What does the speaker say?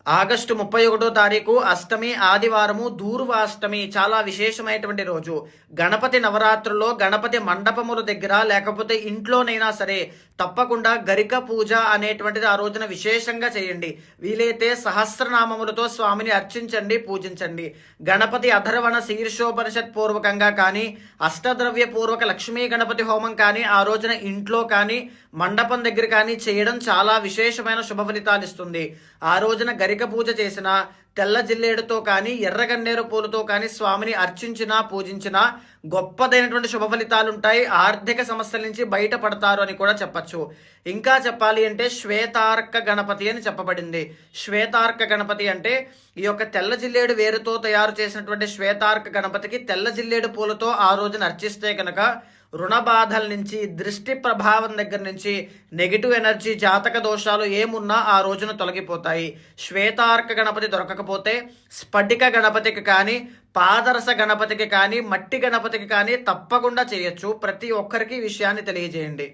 August 31 తారీఖు అష్టమి ఆదివారము దూర్వాష్టమి చాలా విశేషమైనటువంటి రోజు. గణపతి నవరాత్రుల్లో గణపతి మండపముల దగ్గర లేకపోతే ఇంట్లోనైనా సరే తప్పకుండా గరిక పూజ అనేటువంటిది ఆ రోజున విశేషంగా చేయండి. వీలైతే సహస్రనామములతో స్వామిని అర్చించండి, పూజించండి. గణపతి అధర్వణ శీర్షోపనిషత్ పూర్వకంగా కానీ అష్టద్రవ్య పూర్వక లక్ష్మీ గణపతి హోమం కానీ ఆ రోజున ఇంట్లో కానీ మండపం దగ్గర కానీ చేయడం చాలా విశేషమైన శుభ ఫలితాలు ఇస్తుంది. ఆ రోజున గరిక పూజ చేసిన తెల్ల జిల్లేడుతో కానీ ఎర్రగన్నేరు పూలతో కానీ స్వామిని అర్చించినా పూజించినా గొప్పదైనటువంటి శుభ ఫలితాలు ఉంటాయి. ఆర్థిక సమస్యల నుంచి బయటపడతారు అని కూడా చెప్పచ్చు. ఇంకా చెప్పాలి అంటే శ్వేతార్క గణపతి అని చెప్పబడింది. శ్వేతార్క గణపతి అంటే ఈ యొక్క తెల్ల జిల్లేడు వేరుతో తయారు చేసినటువంటి శ్వేతార్క గణపతికి తెల్ల జిల్లేడు పూలతో ఆ రోజున అర్చిస్తే కనుక రుణ బాధల నుంచి, దృష్టి ప్రభావం దగ్గర నుంచి, నెగిటివ్ ఎనర్జీ, జాతక దోషాలు ఏమున్నా ఆ రోజున తొలగిపోతాయి. శ్వేతార్క గణపతి దొరకకపోతే స్ఫటిక గణపతికి కానీ పాదరస గణపతికి కానీ మట్టి గణపతికి కానీ తప్పకుండా చేయొచ్చు. ప్రతి ఒక్కరికి ఈ విషయాన్ని తెలియజేయండి.